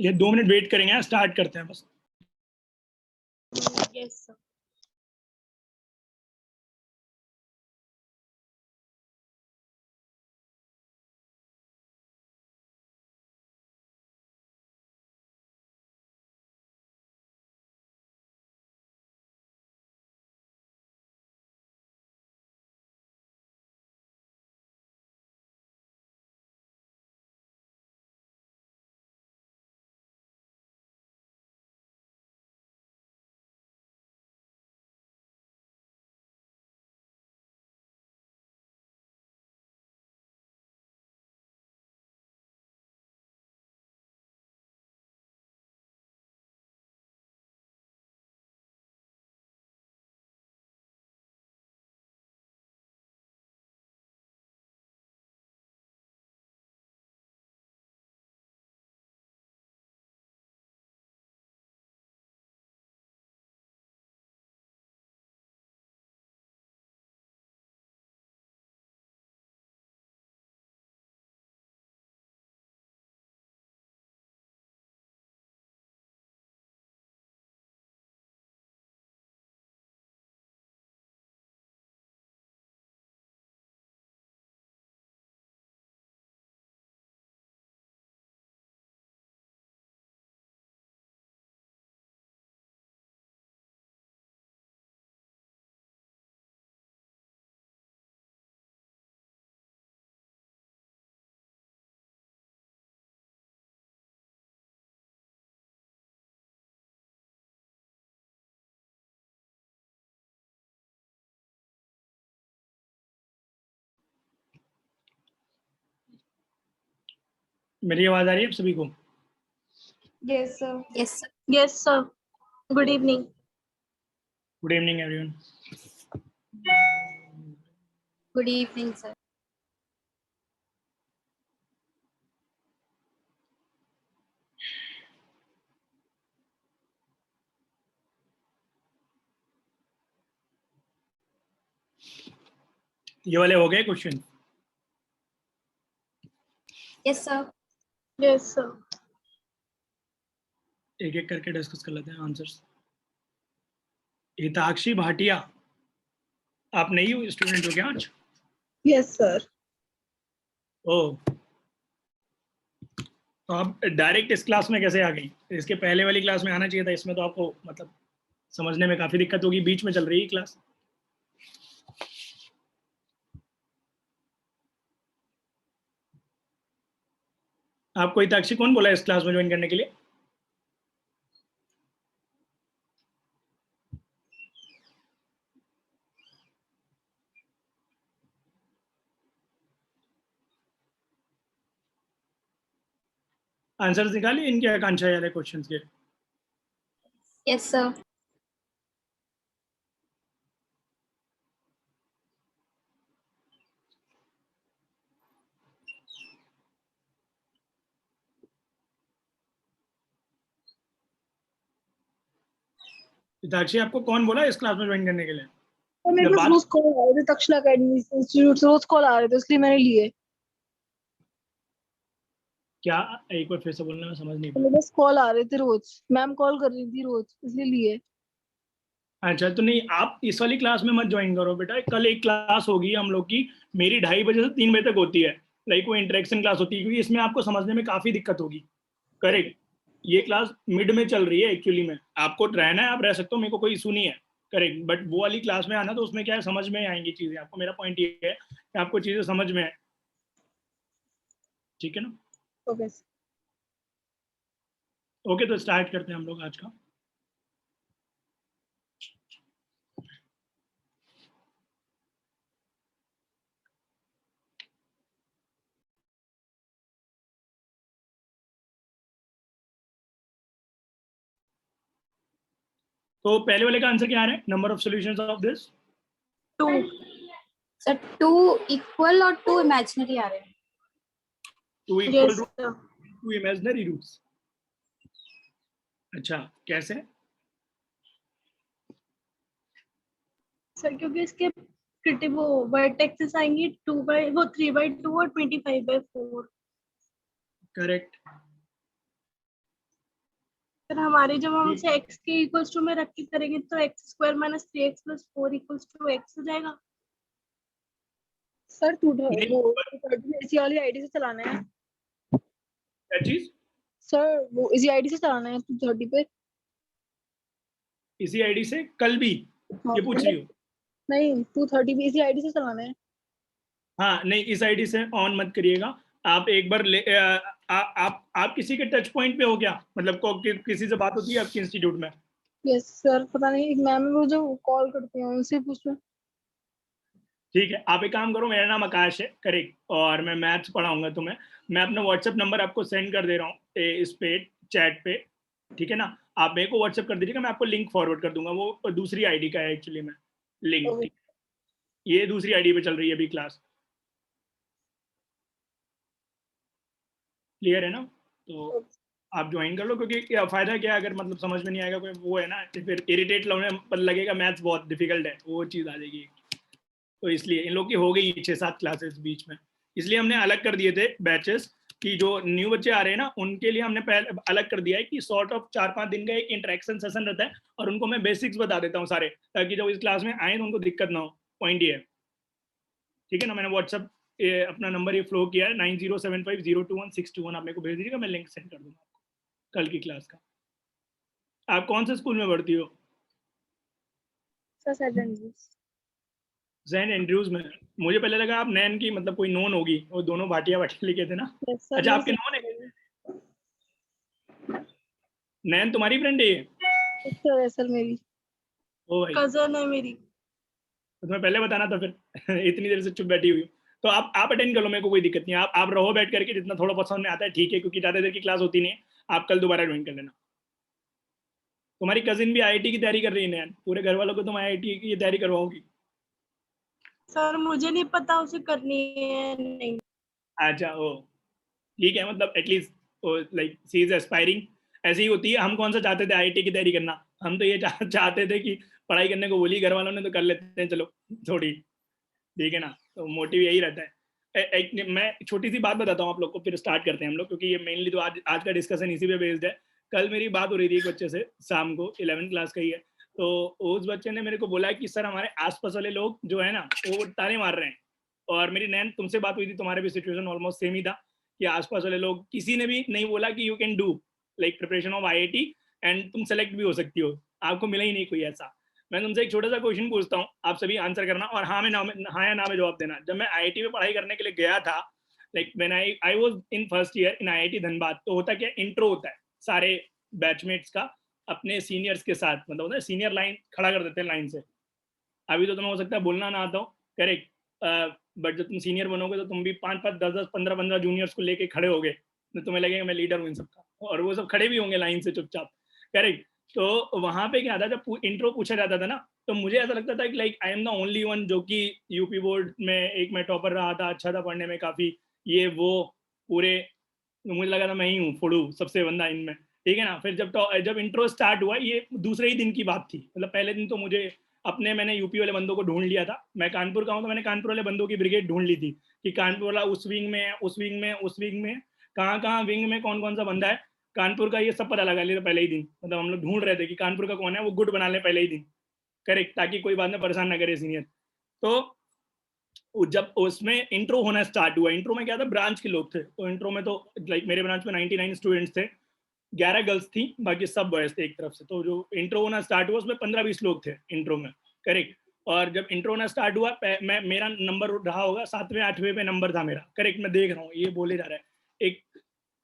ये 2 minute wait करेंगे, start करते हैं बस। Yes sir. मेरी आवाज आ रही है आप सभी को? Yes sir. Yes yes sir. Good evening. Good evening everyone. Good evening sir. ये वाले हो गए question? Yes sir. Yes sir. एक एक करके डिस्कस कर लेते हैं आंसर्स। हिताक्षी भाटिया, आप नई हो स्टूडेंट हो क्या आज? Yes sir. ओ, तो आप डायरेक्ट इस क्लास में कैसे आ गई? इसके पहले वाली क्लास में आना चाहिए था, इसमें तो आपको मतलब समझने में काफी दिक्कत होगी, बीच में चल रही है क्लास। आपको हिताक्षी कौन बोला इस क्लास में ज्वाइन करने के लिए? आंसर्स निकालिए इनके आकांक्षा वाले क्वेश्चंस के। Yes, sir. हिताक्षी, आपको कौन बोला इस क्लास में ज्वाइन करने के लिए? और मेरे जब पास बात रोज कॉल आ रहे थे, तक्षशिला अकेडमी इंस्टीट्यूट से रोज कॉल आ रहे थे, इसलिए मैंने लिए। क्या, एक बार फिर से बोलना, मैं समझ नहीं तो पाया। मेरे पास कॉल आ रहे थे रोज, मैम कॉल कर रही थी रोज, इसलिए लिए। अच्छा, तो नहीं, आप इस वाली क्लास में मत ज्वाइन करो बेटा। कल एक क्लास होगी हम लोग की, मेरी 2:30 बजे से 3 बजे तक होती है, लाइक वो इंटरेक्शन क्लास होती है, क्योंकि इसमें आपको समझने में काफी दिक्कत होगी। करेक्ट। ये क्लास मिड में चल रही है एक्चुअली में, आपको रहना है आप रह सकते हो, मेरे को कोई इशू नहीं है। करेक्ट, बट वो वाली क्लास में आना तो उसमें क्या है, समझ में आएंगी चीजें आपको। मेरा पॉइंट ये है कि आपको चीजें समझ में है, ठीक है ना? ओके। ओके, तो स्टार्ट करते हैं हम लोग आज का। तो पहले वाले का आंसर क्या आ रहा है, number of solutions of this? 2। Sir, 2 equal और 2 imaginary आ रहे हैं? 2 equal yes root, sir. 2 imaginary roots. अच्छा, कैसे? सर क्योंकि इसके वो वर्टेक्सेस आएंगी 3/2 और 25/4। करेक्ट। सर हमारे जब हम इसे x के इक्वल्स टू में रख के करेंगे तो x² - 3x + 4 = x हो जाएगा। सर वो इसी वाली आईडी से चलाना है। क्या चीज? सर वो इसी आईडी से चलाना है 230 पे। इसी आईडी से कल भी? हाँ, ये पूछ रही हो? नहीं 230 पे इसी आईडी से चलाना है। हाँ नहीं, इस आईडी से ऑन मत करिएगा। आप एक बार आप किसी के टच पॉइंट पे हो क्या, मतलब किसी से बात होती है आपकी इंस्टीट्यूट में? यस सर, पता नहीं एक मैम है वो जो कॉल करती है, उनसे पूछ लो। ठीक है, आप एक काम करो, मेरा नाम आकाश है, करेक्ट, और मैं मैथ्स पढ़ाऊंगा तुम्हें। मैं अपना व्हाट्सएप नंबर आपको सेंड कर दे रहा हूँ इस पे चैट पे, ठीक है ना? आप मेरे को व्हाट्सएप कर दीजिएगा, मैं आपको लिंक फॉरवर्ड कर दूंगा। वो दूसरी आईडी का है एक्चुअली में लिंक, ओके। ठीक है? ये दूसरी आईडी पे चल रही है अभी क्लास। क्लियर है ना? तो आप ज्वाइन कर लो, क्योंकि क्या फायदा क्या है, अगर मतलब समझ में नहीं आएगा कोई, वो है ना, फिर इरिटेट लगेगा, मैथ्स बहुत डिफिकल्ट है, वो चीज़ आ जाएगी। तो इसलिए इन लोग की हो गई 6-7 क्लासेस बीच में, इसलिए हमने अलग कर दिए थे बैचेस, कि जो न्यू बच्चे आ रहे हैं ना, उनके लिए हमने पहले अलग कर दिया है कि सॉर्ट ऑफ 4-5 दिन का एक इंटरेक्शन सेशन रहता है, और उनको मैं बेसिक्स बता देता हूँ सारे, ताकि जब इस क्लास में आए तो उनको दिक्कत ना हो। पॉइंट ये है, ठीक है ना? मैंने व्हाट्सअप अपना नंबर ये फ्लो किया है 9075021621, आप मेरे को भेज दीजिएगा, मैं लिंक सेंड कर दूंगा आपको कल की क्लास का। आप कौन से स्कूल में भर्ती हो? Sir second. सेंट एंड्रयूज में? मुझे पहले लगा आप नैन की मतलब कोई नोन होगी, वो दोनों भाटिया भाटिया लिखे थे ना। Yes sir. अच्छा, आपके नोन है? नैन तुम्हारी फ्रेंड है ये? सर सर मेरी ओ भाई, कजन है मेरी। तो तुम्हें पहले बताना था फिर। इतनी देर से चुप बैठी हुई हूँ। तो आप अटेंड कर लो, मेरे को कोई दिक्कत नहीं है। आप रहो बैठ करके, जितना थोड़ा बहुत समझ में आता है ठीक है, क्योंकि ज़्यादा देर की क्लास होती नहीं है। आप कल दोबारा ज्वाइन कर लेना। तुम्हारी कजिन भी आईआईटी की तैयारी कर रही है नैन, पूरे घर वालों को तुम आईआईटी की तैयारी करवाओगी? सर मुझे नहीं पता उसे करनी है नहीं। अच्छा, ओ ठीक है, मतलब at least like she is aspiring. ऐसी ही होती है। हम कौन सा चाहते थे आईआईटी की तैयारी करना, हम तो ये चाहते थे कि पढ़ाई करने को बोली घर वालों ने, तो कर लेते हैं चलो थोड़ी, ठीक है ना? तो मोटिव यही रहता है। मैं छोटी सी बात बताता हूँ आप लोग को, फिर स्टार्ट करते हैं हम लोग, क्योंकि ये मेनली तो आज का डिस्कशन इसी पे बेस्ड है। कल मेरी बात हो रही थी एक बच्चे से, शाम को, 11th क्लास का ही है। तो उस बच्चे ने मेरे को बोला कि सर हमारे आसपास वाले लोग जो है ना, वो ताने मार रहे हैं। और मेरी नैन तुमसे बात हुई थी, तुम्हारे भी सिचुएशन ऑलमोस्ट सेम ही था, कि आसपास वाले लोग किसी ने भी नहीं बोला कि you can do like preparation of IIT and तुम सेलेक्ट भी हो सकती हो। आपको मिला ही नहीं कोई ऐसा। मैं तुमसे एक छोटा सा क्वेश्चन पूछता हूँ, आप सभी आंसर करना, और हाँ या ना में जवाब देना। जब मैं आईआईटी में पढ़ाई करने के लिए गया था, like when I was in first year in IIT Dhanbad, तो होता क्या, इंट्रो होता है सारे बैचमेट्स का अपने सीनियर्स के साथ, मतलब होता है सीनियर लाइन खड़ा कर देते हैं लाइन से। अभी तो तुम्हें हो सकता है बोलना ना आता हो, करेक्ट, बट जब तुम सीनियर बनोगे तो तुम भी 5-5, 10-10, 15-15 जूनियर्स को लेके खड़े होगे, तो तुम्हें लगेगा मैं लीडर हूँ इन सबका, और वो सब खड़े भी होंगे लाइन से चुपचाप, करेक्ट। तो वहां पे क्या था, जब इंट्रो पूछा जाता था ना, तो मुझे ऐसा लगता था कि like I am the only one जो कि यूपी बोर्ड में एक मैं टॉपर रहा था, अच्छा था पढ़ने में काफी, ये वो पूरे, मुझे लगा था मैं ही हूँ फुड़ू सबसे बंदा इनमें, ठीक है ना। फिर जब इंट्रो स्टार्ट हुआ, ये दूसरे ही दिन की बात थी, मतलब पहले दिन तो मुझे अपने, मैंने यूपी वाले बंदों को ढूंढ लिया था, मैं कानपुर का हूँ तो मैंने कानपुर वाले बंदों की ब्रिगेड ढूंढ ली थी कि कानपुर वाला उस विंग में है, उस विंग में, उस विंग में, कहाँ कहाँ विंग में कौन कौन सा बंदा है कानपुर का, ये सब पता लगा लिया था पहले ही दिन। मतलब हम लोग ढूंढ रहे थे कि कानपुर का कौन है, वो गुट बना ले पहले ही दिन, करेक्ट, ताकि कोई बाद में परेशान ना करे सीनियर। तो जब उसमें इंट्रो होना स्टार्ट हुआ, इंट्रो में क्या था, ब्रांच के लोग थे, तो इंट्रो में तो लाइक मेरे ब्रांच में 99 स्टूडेंट्स थे, 11 गर्ल्स थी, बाकी सब बॉयज थे एक तरफ से। तो जो इंट्रो होना स्टार्ट हुआ उसमें 15-20 लोग थे इंट्रो में, करेक्ट। और जब इंट्रो होना स्टार्ट हुआ, मैं, मेरा नंबर रहा होगा 7वें 8वें पे नंबर था मेरा, करेक्ट। मैं देख रहा हूँ ये बोले जा रहा है,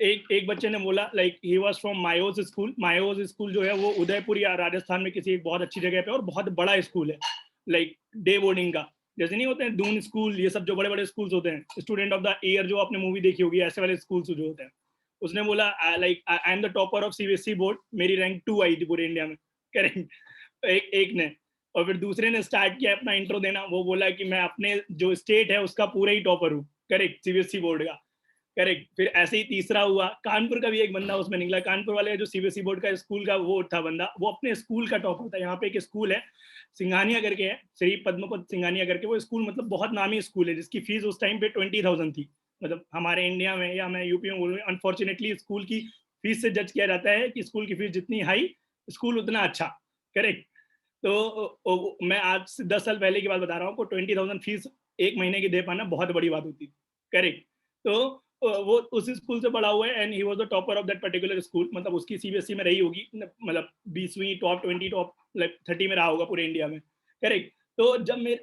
एक बच्चे ने बोला like he was from Mayo's school. Mayo's school जो है वो उदयपुर या राजस्थान में किसी एक बहुत अच्छी जगह पे, और बहुत बड़ा स्कूल है, लाइक डे बोर्डिंग का, जैसे नहीं होते हैं दून स्कूल, ये सब जो बड़े बड़े स्कूल्स होते हैं, स्टूडेंट ऑफ द ईयर जो आपने मूवी देखी होगी, ऐसे वाले स्कूल्स जो होते हैं। उसने बोला like I am the topper of CBSE board, मेरी रैंक 2 आई थी पूरे इंडिया में, करेक्ट। एक ने, और फिर दूसरे ने स्टार्ट किया अपना इंट्रो देना, वो बोला कि मैं अपने जो स्टेट है उसका पूरा ही टॉपर हूँ, करेक्ट, सीबीएसई बोर्ड का, करेक्ट। फिर ऐसे ही तीसरा हुआ, कानपुर का भी एक बंदा उसमें निकला, कानपुर वाले जो सीबीएसई बोर्ड का स्कूल का वो था बंदा, वो अपने स्कूल का टॉपर था। यहाँ पे एक स्कूल है सिंघानिया करके है, श्री पद्मपद सिंघानिया करके, वो स्कूल मतलब बहुत नामी स्कूल है, जिसकी फीस उस टाइम पे 20,000 थी। मतलब हमारे इंडिया में या मैं यूपी में बोलूँ, अनफॉर्चुनेटली स्कूल की फीस से जज किया जाता है कि स्कूल की फीस जितनी हाई, स्कूल उतना अच्छा, करेक्ट। तो मैं आज से 10 साल पहले की बात बता रहा हूँ, आपको 20,000 फीस एक महीने की दे पाना बहुत बड़ी बात होती थी, करेक्ट। तो वो उस स्कूल से पढ़ा हुआ है, and he was the topper of that particular school. मतलब उसकी सीबीएसई में रही होगी, मतलब 20वीं टॉप 20 टॉप लाइक 30 में रहा होगा पूरे इंडिया में, करेक्ट। तो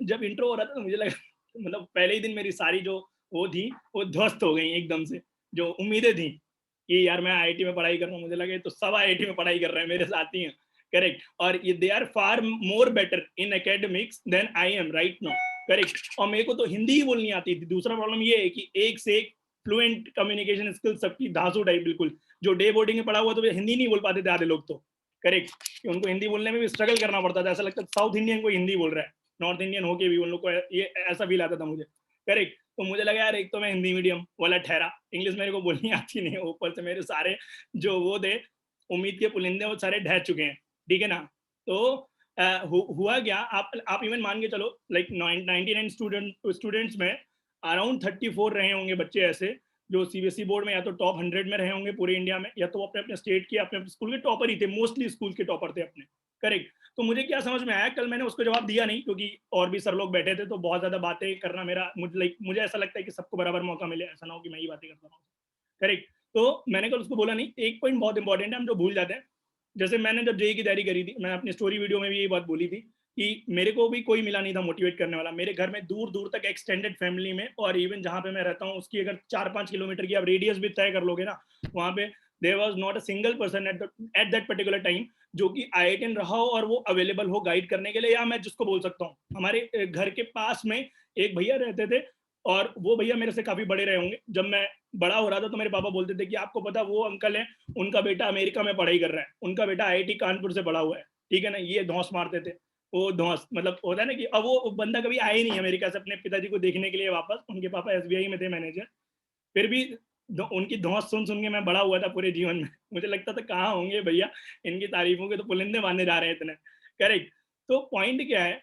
जब इंट्रो हो रहा था तो मुझे लगा मतलब पहले ही दिन मेरी सारी जो वो थी वो ध्वस्त हो गई एकदम से, जो उम्मीदें थी कि यार मैं आईआईटी में पढ़ाई कर रहा हूँ, मुझे लगे तो सब आईआईटी में पढ़ाई कर रहे हैं मेरे साथ ही हैं, करेक्ट। और ये they are far more better in academics than I am right now, correct. और मेरे को तो हिंदी ही बोलनी आती थी। दूसरा प्रॉब्लम ये है कि एक से एक फ्लुएंट कम्युनिकेशन स्किल्स सबकी धांसू टाइप बिल्कुल, जो डे बोर्डिंग में पढ़ा हुआ तो हिंदी नहीं बोल पाते थे आधे लोग तो, करेक्ट, कि उनको हिंदी बोलने में भी स्ट्रगल करना पड़ता था, ऐसा लगता था साउथ इंडियन को हिंदी बोल रहा है, नॉर्थ इंडियन होके भी उन लोग को ये ऐसा फील आता था मुझे, करेक्ट। तो मुझे लगा यार एक तो मैं हिंदी मीडियम वाला ठहरा, इंग्लिश मेरे को बोलनी आती नहीं, ऊपर से मेरे सारे जो वो थे उम्मीद के पुलिंदे वो सारे ढह चुके हैं, ठीक है ना। तो हुआ क्या, आप इवन मान के चलो लाइक 99 स्टूडेंट्स में अराउंड 34 रहे होंगे बच्चे ऐसे जो सीबीएसई बोर्ड में या तो टॉप 100 में रहे होंगे पूरे इंडिया में, या तो अपने अपने स्टेट के अपने स्कूल के टॉपर ही थे, मोस्टली स्कूल के टॉपर थे अपने, करेक्ट। तो मुझे क्या समझ में आया, कल मैंने उसको जवाब दिया नहीं क्योंकि और भी सर लोग बैठे थे, तो बहुत ज्यादा बातें करना मेरा मुझे ऐसा लगता है कि सबको बराबर मौका मिले, ऐसा ना हो कि मैं ही बातें करता हूँ, करेक्ट। तो मैंने कल उसको बोला नहीं। एक पॉइंट बहुत इंपॉर्टेंट है, हम जो भूल जाते हैं, जैसे मैंने जब जेई की तैयारी करी थी, मैंने अपनी स्टोरी वीडियो में भी यही बात बोली थी कि मेरे को भी कोई मिला नहीं था मोटिवेट करने वाला। मेरे घर में दूर दूर तक एक्सटेंडेड फैमिली में, और इवन जहाँ पे मैं रहता हूँ उसकी अगर 4-5 किलोमीटर की आप रेडियस भी तय कर लोगे ना, वहाँ पे there was not a single person at that particular time जो कि आईआईटीएन रहा हो और वो अवेलेबल हो गाइड करने के लिए, या मैं जिसको बोल सकता हूँ। हमारे घर के पास में एक भैया रहते थे, और वो भैया मेरे से काफी बड़े रहे होंगे। जब मैं बड़ा हो रहा था तो मेरे पापा बोलते थे कि आपको पता वो अंकल है, उनका बेटा अमेरिका में पढ़ाई कर रहा है, उनका बेटा आईआईटी कानपुर से पढ़ा हुआ है, ठीक है ना। ये धौंस मारते थे, वो धौंस मतलब होता है ना कि अब वो बंदा कभी आया ही नहीं अमेरिका से अपने पिताजी को देखने के लिए वापस, उनके पापा एसबीआई में थे मैनेजर। फिर भी उनकी धौंस सुन सुन के मैं बड़ा हुआ था पूरे जीवन में। मुझे लगता था कहाँ होंगे भैया, इनकी तारीफों के तो पुलिंदे बांधे जा रहे हैं इतने, करेक्ट। तो पॉइंट क्या है,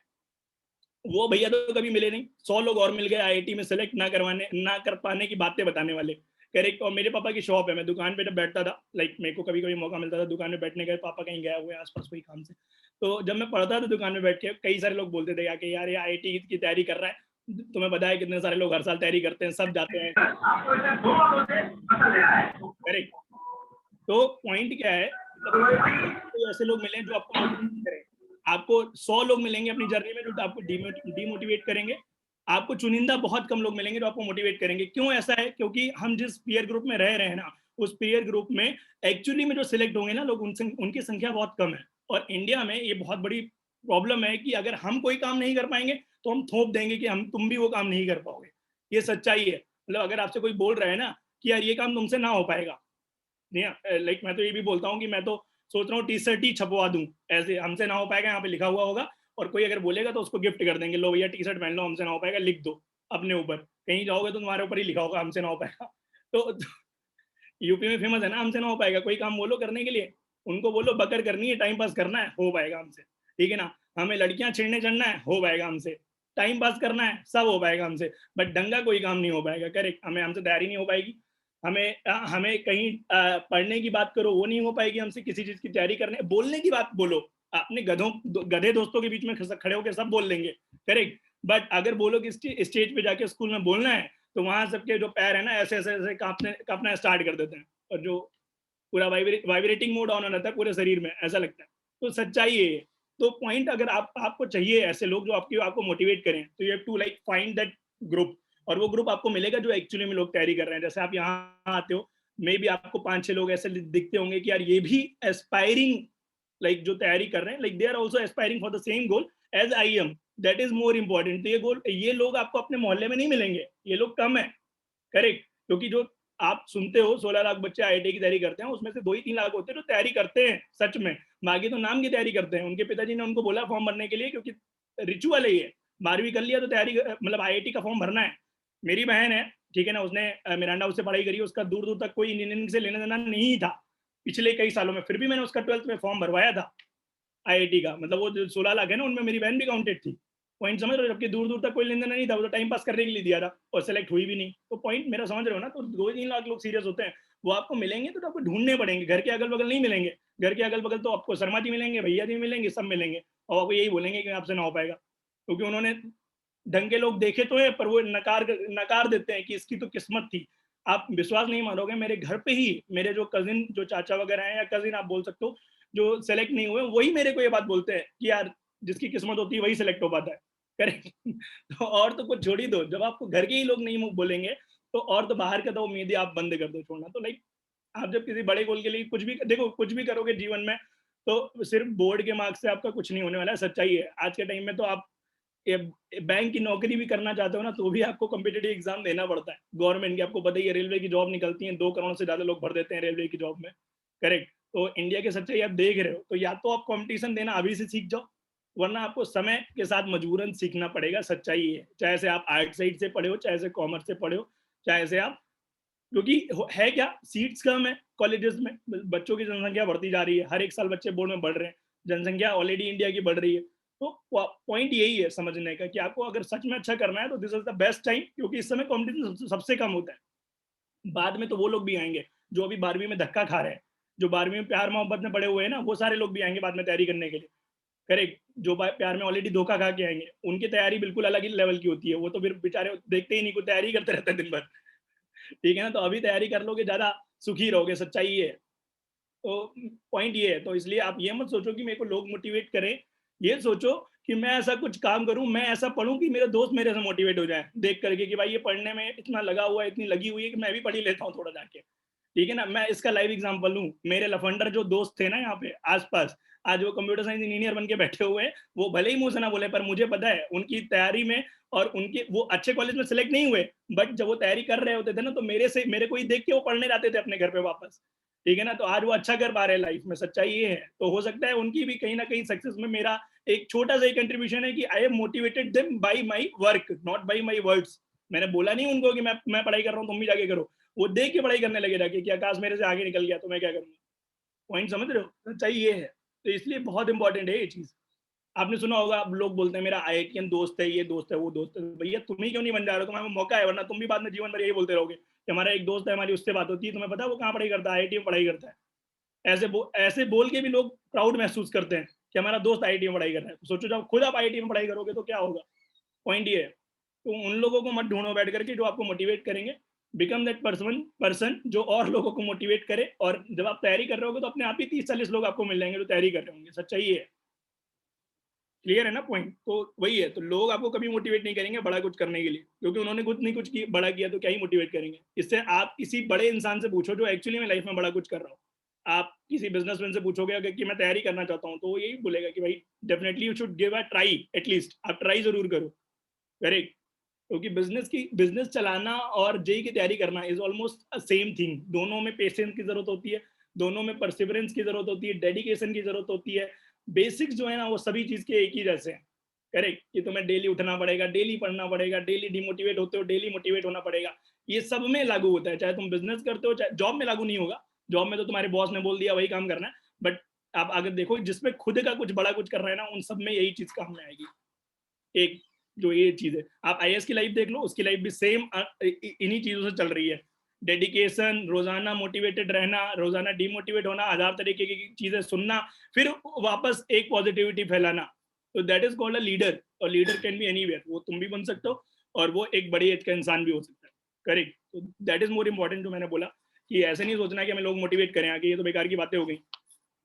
वो भैया तो कभी मिले नहीं, 100 लोग और मिल गए आईआईटी में सेलेक्ट ना कर पाने की बातें बताने वाले, करेक्ट। और मेरे पापा की शॉप है, मैं दुकान पे जब बैठता था, लाइक मेरे को कभी कभी मौका मिलता था दुकान में बैठने का, पापा कहीं गया हुए आसपास कोई काम से, तो जब मैं पढ़ता था दुकान में बैठ के, कई सारे लोग बोलते थे कि यार ये आईआईटी की तैयारी कर रहा है, तुम्हें पता है कितने सारे लोग हर साल तैयारी करते हैं, सब जाते हैं, करेक्ट। तो पॉइंट क्या है, तो ऐसे लोग मिले जो आपको मोटिवेट करें। आपको 100 लोग मिलेंगे अपनी जर्नी में जो आपको डिमोटिवेट करेंगे, आपको चुनिंदा बहुत कम लोग मिलेंगे जो आपको मोटिवेट करेंगे। क्यों ऐसा है, क्योंकि हम जिस पीयर ग्रुप में रह रहे हैं ना, उस पीयर ग्रुप में एक्चुअली में जो सिलेक्ट होंगे ना लोग, उनकी संख्या बहुत कम है। और इंडिया में ये बहुत बड़ी प्रॉब्लम है कि अगर हम कोई काम नहीं कर पाएंगे तो हम थोप देंगे कि तुम भी वो काम नहीं कर पाओगे। ये सच्चाई है। मतलब अगर आपसे कोई बोल रहा है ना कि यार ये काम तुमसे ना हो पाएगा। नहीं लाइक मैं तो ये भी बोलता हूँ कि मैं तो सोच रहा हूँ टी शर्ट ही छपवा दूँ, ऐसे हमसे ना हो पाएगा यहाँ पे लिखा हुआ होगा, और कोई अगर बोलेगा तो उसको गिफ्ट कर देंगे, लो भैया टी शर्ट पहन लो, हमसे ना हो पाएगा, लिख दो अपने ऊपर, कहीं जाओगे तो तुम्हारे ऊपर ही लिखा होगा हमसे ना हो पाएगा। तो यूपी में फेमस है ना हमसे ना हो पाएगा, कोई काम बोलो करने के लिए, उनको बोलो बकर करनी है, टाइम पास करना है, हो पाएगा हमसे, ठीक है ना। हमें लड़कियां छेड़ने चढ़ना है, हो पाएगा हमसे। टाइम पास करना है, सब हो पाएगा हमसे, बट दंगा कोई काम नहीं हो पाएगा। करेक्ट, हमें हमसे तैयारी नहीं हो पाएगी। हमें कहीं पढ़ने की बात करो, वो नहीं हो पाएगी हमसे। किसी चीज की तैयारी करने, बोलने की बात बोलो, अपने गधे दोस्तों के बीच में खड़े होकर सब बोल लेंगे, करेक्ट। बट अगर बोलो कि स्टेज पे जाके स्कूल में बोलना है, तो वहां सबके जो पैर है ना ऐसे ऐसे ऐसे कांपना स्टार्ट कर देते हैं, और जो पूरा वाइब्रेटिंग मोड ऑन हो जाता है पूरे शरीर में, ऐसा लगता है। तो सच्चाई है ये। तो पॉइंट, अगर आपको चाहिए ऐसे लोग जो आपको मोटिवेट करें, तो you have to like find that group, और वो ग्रुप आपको मिलेगा जो एक्चुअली में लोग तैयारी कर रहे हैं। जैसे आप यहाँ आते हो, मे बी आपको 5-6 लोग ऐसे दिखते होंगे कि यार ये भी एस्पायरिंग, लाइक जो तैयारी कर रहे हैं, like they are also aspiring for the same goal as I am, that is more important. तो ये लोग आपको अपने मोहल्ले में नहीं मिलेंगे, ये लोग कम है, करेक्ट। क्योंकि जो आप सुनते हो 16 लाख बच्चे आईआईटी की तैयारी करते हैं, उसमें से 2 ही 3 लाख होते हैं जो तैयारी करते हैं सच में, बाकी तो नाम की तैयारी करते हैं। उनके पिताजी ने उनको बोला फॉर्म भरने के लिए, क्योंकि रिचुअल है ये, 12वीं कर लिया तो तैयारी, मतलब आईआईटी का फॉर्म भरना है। मेरी बहन है, ठीक है ना, उसने मिरांडा हाउस से पढ़ाई करी, उसका दूर दूर तक कोई इंजीनियरिंग से लेना देना नहीं था पिछले कई सालों में, फिर भी मैंने उसका 12th में फॉर्म भरवाया था आईआईटी का। मतलब वो जो 16 लाख है ना, उनमें मेरी बहन भी काउंटेड थी। पॉइंट समझ रहे हो, जबकि दूर दूर तक कोई लेन देन नहीं था, वो तो टाइम पास करने के लिए दिया था, और सेलेक्ट हुई भी नहीं। तो पॉइंट मेरा समझ रहे हो ना। तो 2-3 लाख लोग सीरियस होते हैं, वो आपको मिलेंगे तो आपको ढूंढने पड़ेंगे, घर के अगल बगल नहीं मिलेंगे। घर के अगल बगल तो आपको शर्मा जी मिलेंगे, भैया जी मिलेंगे, सब मिलेंगे, और आपको यही बोलेंगे कि आपसे ना हो पाएगा, क्योंकि उन्होंने ढंग के लोग देखे तो है, पर वो नकार देते हैं कि इसकी तो किस्मत थी। आप विश्वास नहीं मानोगे, मेरे घर पे ही मेरे जो कजिन, जो चाचा वगैरह हैं, या कजिन आप बोल सकते हो, जो सेलेक्ट नहीं हुए, वही मेरे को ये बात बोलते हैं कि यार जिसकी किस्मत होती है वही सेलेक्ट हो पाता है, करेक्ट। तो और तो कुछ छोड़ ही दो, जब आपको घर के ही लोग नहीं बोलेंगे, तो और तो बाहर का तो उम्मीदें आप बंद कर दो छोड़ना। तो लाइक आप जब किसी बड़े गोल के लिए कुछ भी देखो, कुछ भी करोगे जीवन में, तो सिर्फ बोर्ड के मार्क्स से आपका कुछ नहीं होने वाला है, सच्चाई है। आज के टाइम में तो आप बैंक की नौकरी भी करना चाहते हो ना, तो भी आपको कॉम्पिटिटिव एग्जाम देना पड़ता है गवर्नमेंट की। आपको पता ही है, रेलवे की जॉब निकलती है, 2 करोड़ से ज्यादा लोग भर देते हैं रेलवे की जॉब में, करेक्ट। तो इंडिया की सच्चाई आप देख रहे हो, तो या तो आप कंपटीशन देना अभी से सीख जाओ, वरना आपको समय के साथ मजबूरन सीखना पड़ेगा, सच्चाई है। चाहे से आप आर्ट साइड से पढ़े हो, चाहे से कॉमर्स से पढ़े हो, चाहे से आप, क्योंकि है क्या, सीट्स कम है कॉलेजेस में, बच्चों की जनसंख्या बढ़ती जा रही है, हर एक साल बच्चे बोर्ड में बढ़ रहे हैं, जनसंख्या ऑलरेडी इंडिया की बढ़ रही है। तो पॉइंट यही है समझने का कि आपको अगर सच में अच्छा करना है, तो this is the best time, क्योंकि इस समय कॉम्पिटिशन सबसे कम होता है। बाद में तो वो लोग भी आएंगे जो अभी 12वीं में धक्का खा रहे हैं, जो 12वीं में प्यार मोहब्बत में पड़े हुए हैं ना, वो सारे लोग भी आएंगे बाद में तैयारी करने के लिए, करेक्ट। जो प्यार में ऑलरेडी धोखा खा के आएंगे, उनकी तैयारी बिल्कुल अलग ही लेवल की होती है, वो तो फिर बेचारे देखते ही नहीं, कोई तैयारी करते रहते हैं दिन भर, ठीक है ना। तो अभी तैयारी कर लोगे, ज्यादा सुखी रहोगे, सच्चाई ये है। तो पॉइंट ये है, तो इसलिए आप ये मत सोचो कि मेरे को लोग मोटिवेट करें, ये सोचो कि मैं ऐसा कुछ काम करूं, मैं ऐसा पढ़ूं कि मेरे दोस्त मेरे से मोटिवेट हो जाए देख करके कि भाई ये पढ़ने में इतना लगा हुआ है, इतनी लगी हुई है कि मैं भी पढ़ ही लेता हूँ थोड़ा जाके, ठीक है ना। मैं इसका लाइव एग्जांपल लूं, मेरे लफंडर जो दोस्त थे ना यहाँ पे आसपास, आज वो कंप्यूटर साइंस इंजीनियर बन के बैठे हुए हैं। वो भले ही मुंह से ना बोले, पर मुझे पता है उनकी तैयारी में, और उनके वो अच्छे कॉलेज में सिलेक्ट नहीं हुए, बट जब वो तैयारी कर रहे होते थे ना, तो मेरे को ही देख के वो पढ़ने जाते थे अपने घर पे वापस, ठीक है ना। तो आज वो अच्छा कर पा रहे हैं लाइफ में, सच्चाई ये है। तो हो सकता है उनकी भी कहीं ना कहीं सक्सेस में मेरा एक छोटा सा ही कंट्रीब्यूशन है कि I have motivated them by my work, not by my words. मैंने बोला नहीं उनको कि मैं पढ़ाई कर रहा हूँ तुम भी जाके करो, वो देख के पढ़ाई करने लगे जाके कि आकाश मेरे से आगे निकल गया तो मैं क्या करूंगा। पॉइंट समझ रहे हो, सच्चाई ये है। तो इसलिए बहुत इंपॉर्टेंट है ये चीज। आपने सुना होगा, अब लोग बोलते हैं मेरा आईआईटीएन दोस्त है, ये दोस्त है, वो दोस्त है। भैया तुम ही क्यों नहीं बन जा रहे हो, तुम्हारे मौका है, वरना तुम भी बाद में जीवन भर यही बोलते रहोगे कि हमारा एक दोस्त है, हमारी उससे बात होती है, तुम्हें पता है वो कहाँ पढ़ाई करता है, आईआईटी में पढ़ाई करता है। ऐसे बोल के भी लोग प्राउड महसूस करते हैं कि हमारा दोस्त आईआईटी में पढ़ाई कर रहा है। तो सोचो जब खुद आप आईआईटी में पढ़ाई करोगे तो क्या होगा। पॉइंट ये है। तो उन लोगों को मत ढूंढो बैठ करके जो आपको मोटिवेट करेंगे, बिकम दैट पर्सन जो और लोगों को मोटिवेट करे। और जब आप तैयारी कर रहे होगे तो अपने आप ही 30-40 लोग आपको मिल जाएंगे जो तैयारी कर रहे होंगे, सच्चाई ये है। क्लियर है ना पॉइंट। तो वही है, तो लोग आपको कभी मोटिवेट नहीं करेंगे बड़ा कुछ करने के लिए, क्योंकि उन्होंने खुद नहीं कुछ बड़ा किया, तो क्या ही मोटिवेट करेंगे। इससे आप किसी बड़े इंसान से पूछो जो एक्चुअली में लाइफ में बड़ा कुछ कर रहा हो। आप किसी बिजनेसमैन से पूछोगे अगर कि मैं तैयारी करना चाहता हूँ, तो वो यही बोलेगा कि भाई definitely you should give a try, at least आप ट्राई जरूर करो, करेक्ट। क्योंकि बिजनेस चलाना और जेई की तैयारी करना इज ऑलमोस्ट सेम थिंग। दोनों में पेशेंस की जरूरत होती है, दोनों में परसिवरेंस की जरूरत होती है, डेडिकेशन की जरूरत होती है। बेसिक्स जो है ना वो सभी चीज के एक ही जैसे हैं। करेक्ट, कि तुम्हें डेली उठना पड़ेगा, डेली पढ़ना पड़ेगा, डेली डिमोटिवेट होते हो डेली मोटिवेट होना पड़ेगा। ये सब में लागू होता है, चाहे तुम बिजनेस करते हो, चाहे जॉब में लागू नहीं होगा। जॉब में तो तुम्हारे बॉस ने बोल दिया वही काम करना है, बट आप अगर देखो जिसमें खुद का कुछ बड़ा कुछ कर रहे हैं ना, उन सब में यही चीज काम में आएगी। एक जो ये चीज है, आप आईएएस की लाइफ देख लो, उसकी लाइफ भी सेम इन्हीं चीजों से चल रही है। डेडिकेशन, रोजाना मोटिवेटेड रहना, रोजाना डिमोटिवेट होना, 1000 तरीके की चीजें सुनना, फिर वापस एक पॉजिटिविटी फैलाना। तो that is called a leader. और लीडर कैन बी एनीवेयर, वो तुम भी बन सकते हो और वो एक बड़ी एज का इंसान भी हो सकता है। करेक्ट, तो दैट इज मोर इम्पोर्टेंट। जो मैंने बोला कि ऐसे नहीं सोचना कि हमें लोग मोटिवेट करें आगे, ये तो बेकार की बातें हो गई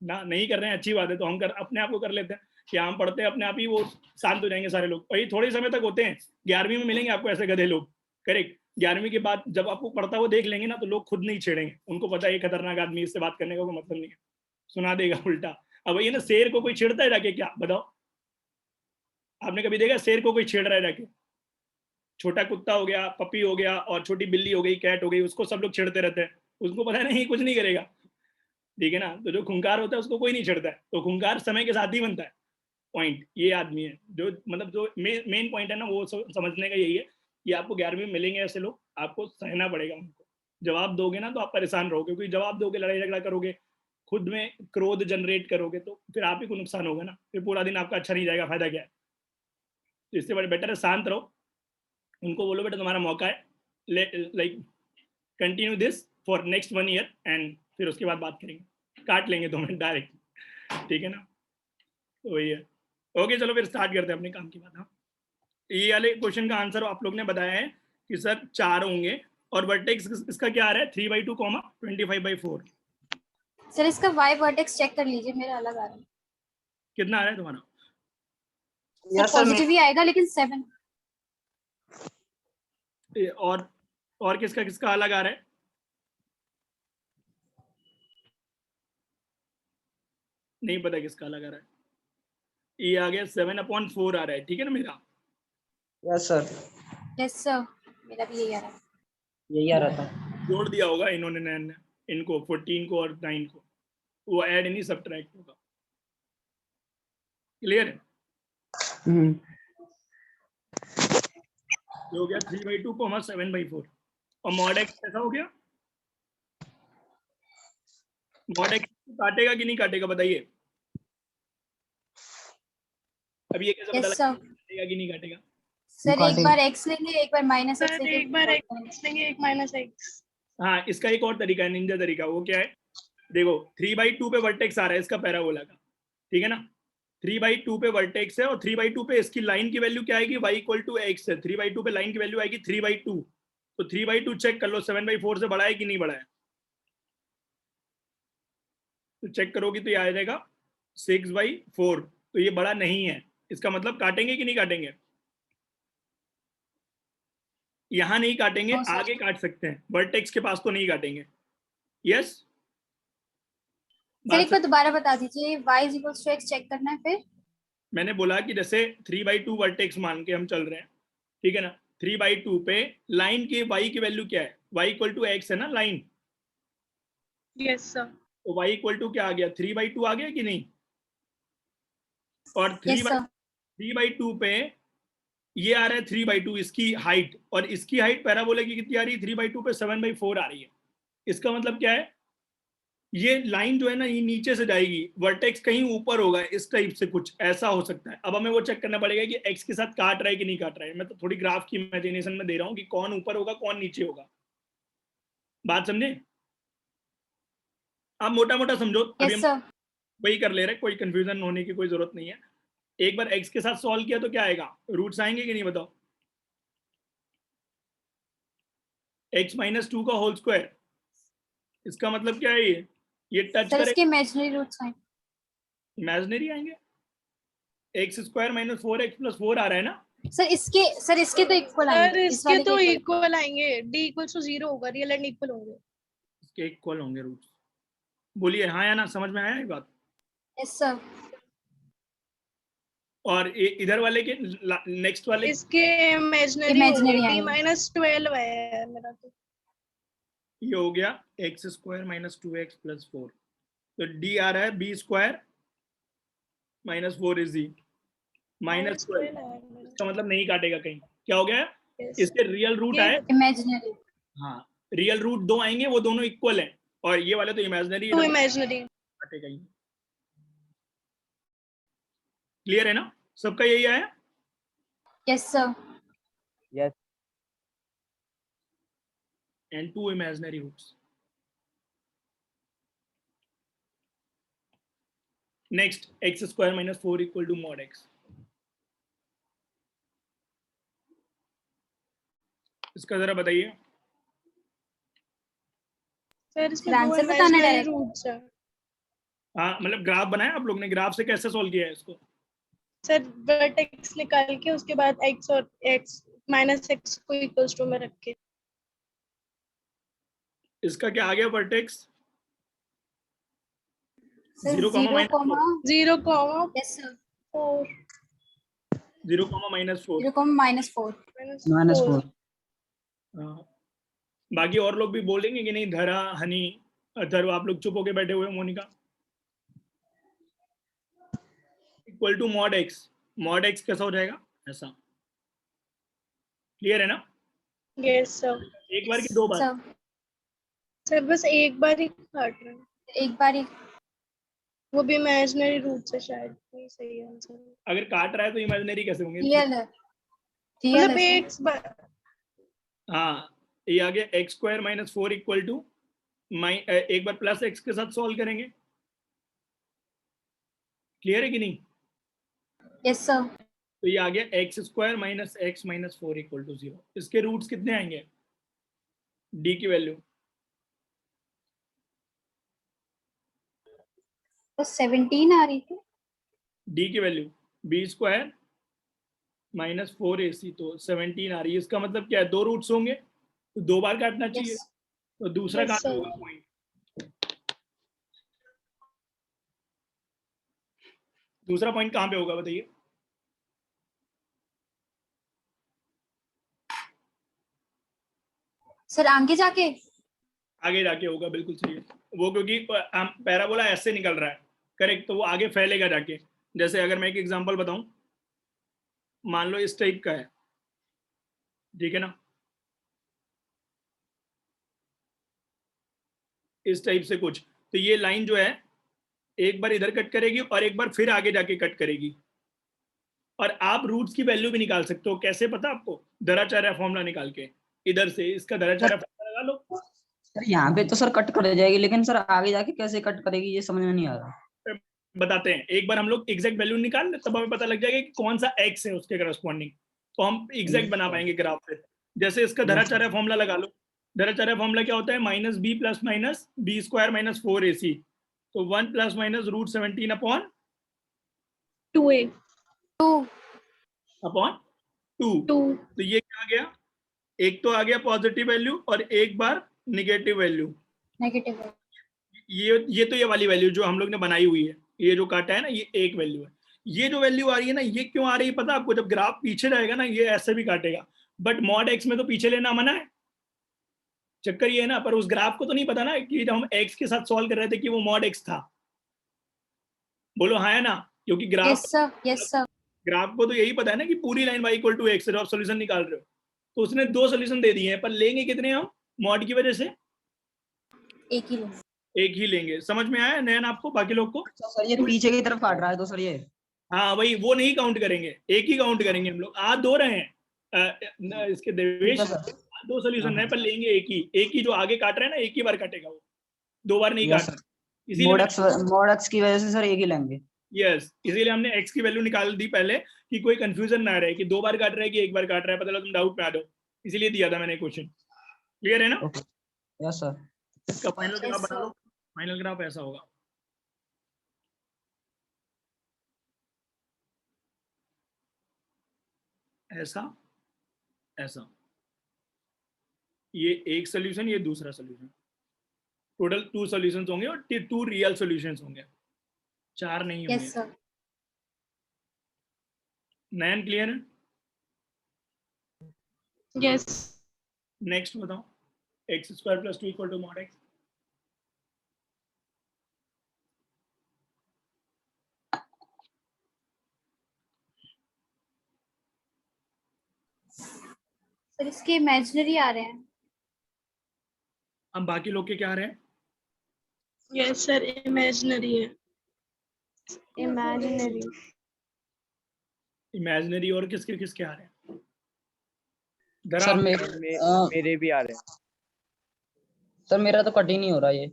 ना, नहीं कर रहे हैं अच्छी बात है, तो हम अपने आप को कर लेते हैं कि हम पढ़ते हैं अपने आप ही वो शांत हो जाएंगे सारे लोग। और ये थोड़े समय तक होते हैं, 11वीं में मिलेंगे आपको ऐसे गधे लोग। करेक्ट, 11वीं के बाद जब आपको पढ़ता हुआ देख लेंगे ना, तो लोग खुद नहीं छेड़ेंगे, उनको पता है ये खतरनाक आदमी, इससे बात करने का कोई मतलब नहीं है, सुना देगा उल्टा। अब ये ना शेर को कोई छेड़ता है जाके, क्या बताओ, आपने कभी देखा शेर को कोई छेड़ रहा है जाके? छोटा कुत्ता हो गया, पपी हो गया, और छोटी बिल्ली हो गई, कैट हो गई, उसको सब लोग छेड़ते रहते हैं, उसको पता नहीं कुछ नहीं करेगा। ठीक है ना, तो जो खुंखार होता है उसको कोई नहीं छेड़ता है, तो खुंखार समय के साथ ही बनता है। पॉइंट ये आदमी है जो, मतलब जो मेन पॉइंट है ना, वो समझने का यही है कि आपको 11वीं में मिलेंगे ऐसे लोग, आपको सहना पड़ेगा उनको। जवाब दोगे ना तो आप परेशान रहोगे, क्योंकि जवाब दोगे, लड़ाई झगड़ा करोगे, खुद में क्रोध जनरेट करोगे, तो फिर आप ही को नुकसान होगा ना, फिर पूरा दिन आपका अच्छा नहीं जाएगा, फायदा क्या है। तो इससे बेटर है शांत रहो, उनको बोलो बेटा तुम्हारा मौका है, like continue this for next 1 year, and फिर उसके बाद बात करेंगे, काट लेंगे तुम्हें डायरेक्ट। ठीक है ना, तो वही है। ओके चलो फिर स्टार्ट करते हैं अपने काम की बात। हाँ, ये वाले क्वेश्चन का आंसर आप लोग ने बताया है कि सर 4 होंगे, और वर्टेक्स इसका क्या आ रहा है, 3/2, 25/4। सर इसका y वर्टेक्स चेक कर लीजिए, मेरा अलग आ रहा है। कितना आ रहा है तुम्हारा? सर पॉजिटिव ही आएगा लेकिन 7। और किसका किसका अलग आ रहा है? नहीं पता किसका अलग आ रहा है। ये आ गया 7/4 आ रहा है, ठीक है ना मेरा? यस सर, यस सर, मेरा भी यही आ रहा है। यही आ रहा था। जोड़ दिया होगा इन्होंने नैन ने, इनको 14 को और 9 को, वो ऐड नहीं सब्ट्रैक्ट होगा। क्लियर है? ये हो गया 3/2 को हमारा 7/4, और मॉड एक्स कैसा हो गया? मॉड एक्स काटेगा कि नहीं काटेगा बताइए? अब ये कैसे पता लगेगा काटेगा कि नहीं काटेगा? सर एक बार x लेंगे, एक बार -x सर लेंगे, एक बार x लेंगे, एक -x। हाँ, इसका एक और तरीका है, निंजा तरीका। वो क्या है, देखो 3/2 पे वर्टेक्स आ रहा है इसका पैराबोला का, ठीक है ना? 3/2 पे वर्टेक्स है, और 3/2 पे इसकी लाइन की वैल्यू क्या आएगी, y = x है। 3/2 पे लाइन की वैल्यू आएगी 3/2, तो 3/2 चेक कर लो 7/4 से बड़ा है कि नहीं बड़ा है, तो चेक करोगी तो ये आ जाएगा 6/4, तो ये बड़ा नहीं है। इसका मतलब काटेंगे कि नहीं काटेंगे? यहां नहीं काटेंगे, आगे काट सकते हैं, वर्टेक्स के पास तो नहीं काटेंगे। यस, सर एक बार दोबारा बता दीजिए, y = x चेक करना है फिर? मैंने बोला कि जैसे 3/2 वर्टेक्स मान के हम चल रहे हैं, ठीक है ना? 3/2 पे लाइन के y की वैल्यू क्या है, y = x है ना लाइन। Yes sir. तो y = क्या आ गया, 3/2 आ गया कि नहीं? और यस सर। 3/2 पे ये आ रहा है 3/2 इसकी हाइट, और इसकी हाइट पैराबोला की कितनी आ रही है, 3/2 पे 7/4 आ रही है। इसका मतलब क्या है, ये लाइन जो है ना ये नीचे से जाएगी, वर्टेक्स कहीं ऊपर होगा, इस टाइप से कुछ ऐसा हो सकता है। अब हमें वो चेक करना पड़ेगा कि एक्स के साथ काट रहा है कि नहीं काट रहा है। मैं तो थोड़ी ग्राफ की इमेजिनेशन में दे रहा हूँ कि कौन ऊपर होगा कौन नीचे होगा, बात समझे? आप मोटा मोटा समझो, अभी हम वही कर ले रहे, कोई कंफ्यूजन होने की कोई जरूरत नहीं है। एक बार एक्स के साथ सॉल्व किया तो क्या आएगा, रूट्स आएंगे कि नहीं बताओ? x - 2 का होल स्क्वायर, इसका मतलब क्या है, ये टच सर करे, इसके इमेजिनरी रूट्स हैं। इमेजिनरी आएंगे। x² - 4x + 4 आ रहा है ना? सर इसके तो इक्वल आएंगे, सर इस इसके वाले तो के इक्वल आएंगे, d = 0 होगा, रियल एंड इक्वल होंगे। इसके इक्वल होंगे रूट्स। बोलिए हाँ या ना, समझ में आया ये बात? Yes sir. और इधर वाले के नेक्स्ट वाले इसके इमेजिनरी Imaginary d आएंगे। माइनस 12 है मेरा तो। ये हो गया x square minus 2x plus 4, तो डी आ रहा है B square minus 4 is minus 12, 12 है मेरा। इसका मतलब नहीं काटेगा कहीं। क्या हो गया? Yes. इसके रियल रूट ये आए, Imaginary. हाँ रियल रूट 2 आएंगे, वो दोनों इक्वल हैं, और ये वाले तो इमेजिनरी टू इमेजिनरी। काटेगा ही। क्लियर है ना सबका? यही आया? Yes, sir. Yes. and 2 imaginary roots. Next, x square minus 4 equal to mod x. इसका जरा बताइए। सर इसमें फिर दो आंसर बताना इमेजिनरी direct। रूट्स है। हाँ मतलब ग्राफ बनाया आप लोग ने, ग्राफ से कैसे सॉल्व किया है इसको? सर वर्टेक्स निकाल के उसके बाद x और x माइनस x को इक्वल्स टू में रख के। इसका क्या आ गया vertex? Sir, 0, 0, comma. 0, Yes, sir. 4 0, minus 4। 0, comma minus 4. Minus 4. बाकी और लोग भी बोलेंगे कि नहीं? धरा, हनी, अथर्व, आप लोग चुप होके बैठे हुए। Monica equal to mod x. Mod x कैसा हो जाएगा? ऐसा। क्लियर है ना? Yes sir. एक बार की दो बार? Sir, सर बस एक बार ही काट रहे हैं, एक बार ही। वो भी इमेजिनरी रूट से शायद। नहीं सही आंसर। अगर काट रहा है तो इमेजिनरी कैसे होंगे? Real है। Real मतलब है, एक बार। हाँ ये आ गया x square minus 4 equal to एक बार प्लस एक्स के साथ सॉल्व करेंगे। क्लियर है कि नहीं? sir. Yes, sir. तो ये आ गया x square minus x minus 4 equal to 0। इसके रूट्स कितने आएंगे? डी की वैल्यू तो 17 आ रही थी। डी की value B square minus 4ac, तो 17 आ रही है। इसका मतलब क्या है? दो रूट्स होंगे तो दो बार काटना चाहिए। Yes. तो दूसरा Yes, कहाँ पे sir. होगा पॉइंट? दूसरा पॉइंट कहाँ पे होगा बताइए? सर आगे जाके। आगे जाके होगा, बिल्कुल सही है वो, क्योंकि पैराबोला ऐसे निकल रहा है, करेक्ट, तो वो आगे फैलेगा जाके। जैसे अगर मैं एक एग्जांपल बताऊं, मान लो इस टाइप का है, ठीक है ना, इस टाइप से कुछ, तो ये लाइन जो है एक बार इधर कट करेगी और एक बार फिर आगे जाके कट करेगी। और आप रूट्स की वैल्यू भी निकाल सकते हो। कैसे पता आपको? दराचार्य फॉर्मूला निकाल के, इधर से इसका दराचार्य फॉर्मूला लगा लो। सर यहाँ पे तो सर कट कर जाएगी, लेकिन सर आगे जाके कैसे कट करेगी ये समझ में नहीं आ रहा। बताते हैं, एक बार हम लोग एग्जैक्ट वैल्यू निकाल ले, तब हमें पता लग जाएगा कि कौन सा एक्स है उसके करस्पॉन्डिंग, तो हम एग्जैक्ट बना पाएंगे ग्राफ पे। जैसे इसका धराचार्य फॉर्मूला लगा लो। धराचार्य फॉर्मूला क्या होता है? Minus b plus minus b square minus 4ac, तो 1 plus minus root 17 upon 2a 2. Upon 2। 2 तो ये क्या आ गया? एक तो आ गया पॉजिटिव वैल्यू और एक बार निगेटिव वैल्यू। नेगेटिव है। ये तो ये वाली वैल्यू जो हम लोग ने बनाई हुई है, ये जो काटा है ना, ये एक वैल्यू है। ये जो वैल्यू आ रही है ना, ये क्यों आ रही है पता आपको? जब ग्राफ पीछे रहेगा ना, ये ऐसे भी काटेगा, बट मॉड एक्स में तो पीछे लेना मना है। चक्कर ये है ना, पर उस ग्राफ को तो नहीं पता ना कि जब हम एक्स के साथ सॉल्व कर रहे थे कि वो मॉड एक्स था। बोलो हाँ है ना? क्योंकि graph, Yes, sir. Yes, sir. Graph को तो यही पता है ना कि पूरी line y equal to x, जब आप सोल्यूशन निकाल रहे हो तो उसने दो सोल्यूशन दे दिए हैं, पर लेंगे कितने हम मॉड की वजह से? एक ही लो। एक ही लेंगे। समझ में आया नयन आपको, बाकी लोग को? अच्छा सर ये पीछे की तरफ काट रहा है तो सर ये हाँ वही, वो नहीं काउंट करेंगे, एक ही काउंट करेंगे हम लोग। आज दो रहे हैं इसके देवेश, दो सोल्यूशन है, पर लेंगे एक ही जो आगे काट रहा है ना, एक ही बार काटेगा वो, दो बार नहीं काट। मोड एक्स की वजह से सर एक ही लेंगे। यस, इसीलिए हमने x की वैल्यू निकाल दी पहले, कि कोई कंफ्यूजन ना रहे कि दो बार काट रहा है कि एक बार काट रहा है, पता लगा तुम डाउट में आ जाओ, इसीलिए दिया था मैंने क्वेश्चन। क्लियर है ना? Yes sir. इसका फाइनल ग्राफ Yes, बना sir. लो। फाइनल ग्राफ ऐसा होगा, ऐसा ऐसा, ये एक सोल्यूशन, ये दूसरा सोल्यूशन, टोटल 2 सॉल्यूशंस होंगे और 2 रियल सॉल्यूशंस होंगे, 4 नहीं होंगे। Yes, sir. नयन क्लियर है? यस नेक्स्ट बताओ, x square plus 2 equal to mod x. Sir इसके इमेजिनरी आ रहे हैं। अब बाकी लोग के क्या आ रहे हैं? यस सर इमेजिनरी है। इमेजिनरी। इमेजिनरी और किसके किसके आ रहे हैं? सर मेरे भी आ रहे हैं। सर मेरा तो कट ही नहीं हो रहा ये।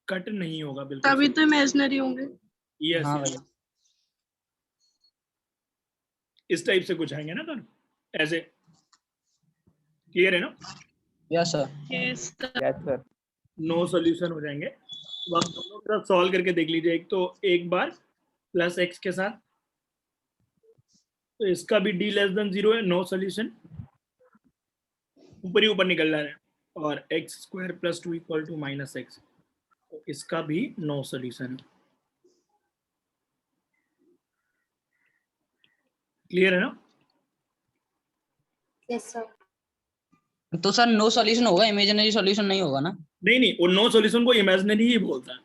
कट नहीं होगा बिल्कुल। तभी तो इमेजिनरी होंगे। यस हाँ yes, भैया। इस टाइप से कुछ आएंगे ना तो ऐसे। क्लियर है ना? Yes sir. Yes yes sir. No solution हो जाएंगे। तो आप दोनों तरफ सॉल्व करके देख लीजिए। एक तो एक बार प्लस एक्स के साथ, तो इसका भी डी लेस देन 0 है, नो सॉल्यूशन, ऊपर ही ऊपर निकल रहा है। और x square plus 2 equal to minus x, तो इसका भी नो सॉल्यूशन है। क्लियर है ना? Yes sir. तो सर नो सॉल्यूशन होगा, इमेजिनरी सॉल्यूशन नहीं होगा ना? नहीं नहीं, वो नो सॉल्यूशन को इमेजिनरी ही बोलता है।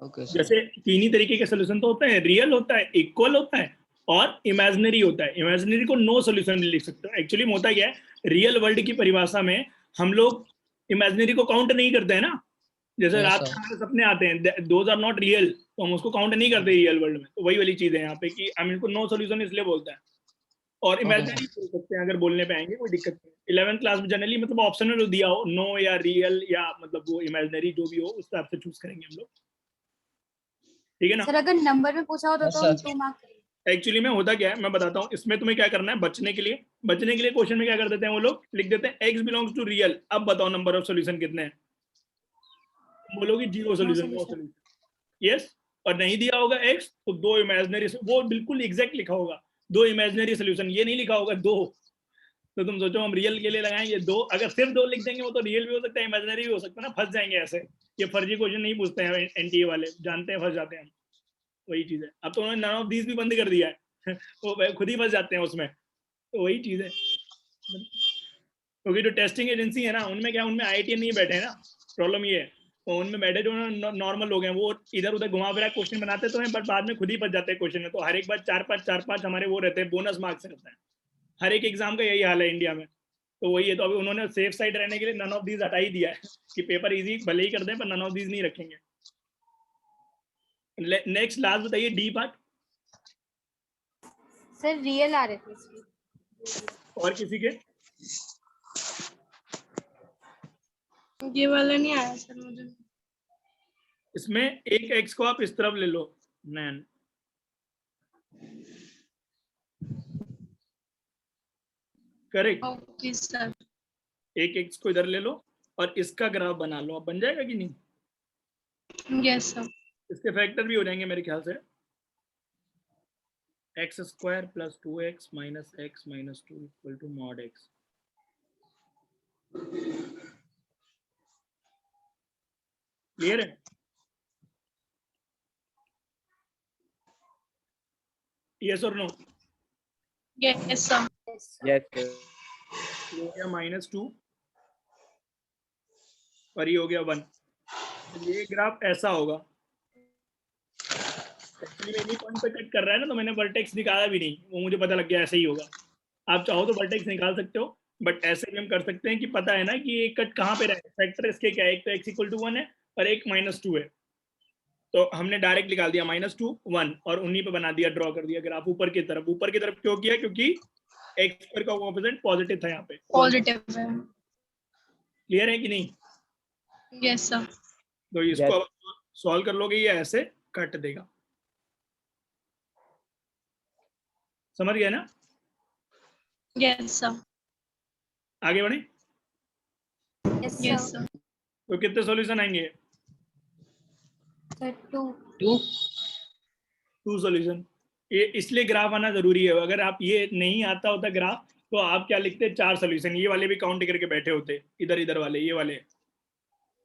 Okay sir. जैसे तीन ही तरीके के सॉल्यूशन तो होते हैं, रियल होता है, इक्वल होता है और इमेजिनरी होता है। इमेजिनरी को नो सॉल्यूशन लिख सकते हो। एक्चुअली में होता क्या है, रियल वर्ल्ड की परिभाषा में हम लोग इमेजिनरी को काउंट नहीं करते हैं ना। जैसे Yes, रात sir. में हमारे सपने आते हैं, दोज आर नॉट रियल, तो हम उसको काउंट नहीं करते रियल वर्ल्ड में। तो वही वाली चीज है यहाँ पे कि हम इनको नो सॉल्यूशन इसलिए बोलते हैं। और Okay, इमेजिनरी बोल सकते हैं अगर बोलने पे आएंगे, कोई दिक्कत नहीं। 11th क्लास में जनरली मतलब ऑप्शन में जो दिया हो, नो या रियल या मतलब वो इमेजिनरी जो भी हो, उस हिसाब से चूज करेंगे हम लोग। ठीक है ना? सर अगर नंबर में पूछा होता Yes, तो हम sir. 2 मार्क। एक्चुअली में होता क्या है मैं बताता हूँ। इसमें तुम्हें क्या करना है, बचने के लिए क्वेश्चन में क्या कर देते हैं वो लोग, लिख देते हैं एक्स बिलोंग्स टू रियल। अब बताओ नंबर ऑफ सॉल्यूशन कितने हैं? बोलोगे 0 solution, no solution. Solution. Yes. और नहीं दिया होगा एक्स तो 2 इमेजिनरी, वो बिल्कुल एग्जैक्ट लिखा होगा 2 इमेजिनरी सॉल्यूशन, ये नहीं लिखा होगा 2। तो तुम सोचो हम रियल के लिए लगाएंगे 2, अगर सिर्फ 2 लिख देंगे वो तो रियल भी हो सकता है, इमेजिनरी भी हो सकता है ना, फंस जाएंगे ऐसे। ये फर्जी क्वेश्चन नहीं पूछते हैं एनटीए वाले, जानते हैं फंस जाते हैं हम। वही चीज है। अब तो उन्होंने नन ऑफ दीज भी बंद कर दिया है वो खुद ही फंस जाते हैं उसमें। तो वही चीज है, क्योंकि जो टेस्टिंग एजेंसी है ना, उनमें क्या, उनमें आईआईटी नहीं बैठे हैं ना। प्रॉब्लम ये है, तो उनमें बैठे जो नॉर्मल लोग हैं वो इधर उधर घुमा फिरा क्वेश्चन बनाते तो हैं, बट बाद में खुद ही फंस जाते हैं क्वेश्चन में। तो हर एक बार 4-5 हमारे वो रहते हैं, बोनस मार्क्स रहते हैं। हर एक एग्जाम का यही हाल है इंडिया में। तो वही है, तो अभी उन्होंने सेफ साइड रहने के लिए नन ऑफ दीज हटा ही दिया है कि पेपर इजी भले ही कर दें पर नन ऑफ दीज नहीं रखेंगे। नेक्स्ट लास्ट बताइए, डी पार्ट। सर रियल आ रहे थे इसमें। और किसी के? ये वाला नहीं आया सर मुझे। इसमें एक एक्स को आप इस तरफ ले लो, नैन, करेक्ट। Okay sir. एक एक्स को इधर ले लो और इसका ग्राफ बना लो। अब बन जाएगा कि नहीं? Yes sir. इसके फैक्टर भी हो जाएंगे मेरे ख्याल से। X square plus 2x minus x minus 2 equal to mod x. Clear है? यस और no? Yes sir. Yes sir. ये हो गया -2 और ये हो गया 1। ये ग्राफ ऐसा होगा। एक्चुअली मैं इन्हीं पॉइंट पे कट कर रहा है ना, तो मैंने वर्टेक्स निकाला भी नहीं, वो मुझे पता लग गया ऐसे ही होगा। आप चाहो तो वर्टेक्स निकाल सकते हो, बट ऐसे भी हम कर सकते हैं कि पता है ना कि ये कट कहाँ पे रहे। फैक्टर इसके क्या है, एक तो x इक्वल टू 1 है और एक -2 है। तो हमने डायरेक्ट निकाल दिया -2 1 और उन्हीं पे बना दिया, ड्रॉ कर दिया ग्राफ ऊपर की तरफ। ऊपर की तरफ क्यों किया? क्योंकि एक्स स्क्वायर का कोएफिशिएंट पॉजिटिव था यहाँ पे। पॉजिटिव है। क्लियर है कि नहीं? Yes sir. तो इसको अब सॉल्व कर लोगे, ये ऐसे कट देगा। समझ गए ना? Yes sir. आगे बढ़े। Yes yes sir. सर। तो कितने सॉल्यूशन आएंगे? सर 2। 2 सॉल्यूशन। ये इसलिए ग्राफ आना जरूरी है। अगर आप ये नहीं आता होता ग्राफ तो आप क्या लिखते? 4 सॉल्यूशन। ये वाले भी काउंट करके बैठे होते, इधर इधर वाले, ये वाले।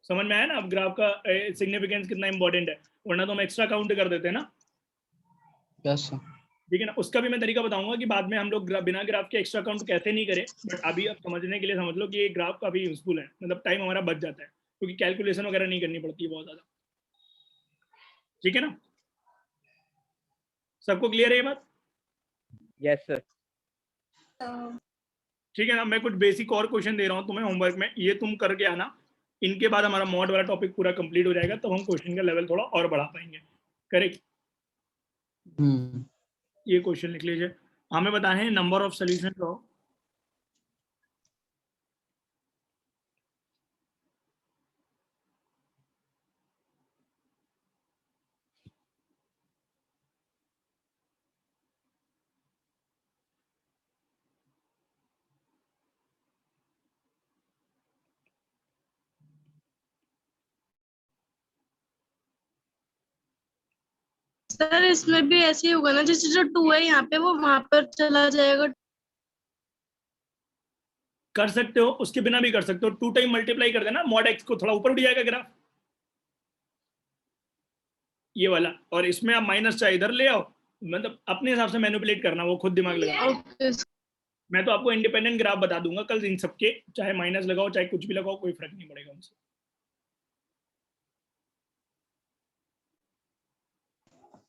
समझ में आया ना अब ग्राफ का सिग्निफिकेंस कितना इंपॉर्टेंट है? वरना तो हम एक्स्ट्रा काउंट कर देते हैं ना। Yes sir. ठीक है ना। उसका भी मैं तरीका बताऊंगा कि बाद में हम लोग बिना ग्राफ के एक्स्ट्रा काउंट कैसे नहीं करें, बट अभी आप समझने के लिए समझ लो कि ये ग्राफ काफी यूजफुल है, मतलब टाइम हमारा बच जाता है क्योंकि कैलकुलेशन वगैरह नहीं करनी पड़ती है बहुत ज्यादा। ठीक है ना, सबको क्लियर है ये बात? Yes sir. ठीक है ना। मैं कुछ बेसिक और क्वेश्चन दे रहा हूँ तुम्हें होमवर्क में, ये तुम करके आना। इनके बाद हमारा मॉड वाला टॉपिक पूरा कंप्लीट हो जाएगा, तब हम क्वेश्चन का लेवल थोड़ा और बढ़ा पाएंगे। करेक्ट। ये क्वेश्चन लिख लीजिए। हमें बताना है number of solution draw. Sir इसमें भी ऐसे ही होगा ना, जैसे जो 2 है यहाँ पे वो वहां पर चला जाएगा। कर सकते हो, उसके बिना भी कर सकते हो। 2 टाइम मल्टीप्लाई कर देना, मॉड एक्स को थोड़ा ऊपर उठ जाएगा ग्राफ, ये वाला। और इसमें आप माइनस चाहे इधर ले आओ, मतलब अपने हिसाब से मैनिपुलेट करना, वो खुद दिमाग लगा। ओके मैं तो आपको इंडिपेंडेंट ग्राफ बता दूंगा कल इन सबके, चाहे माइनस लगाओ चाहे कुछ भी लगाओ, कोई फर्क नहीं पड़ेगा उनसे।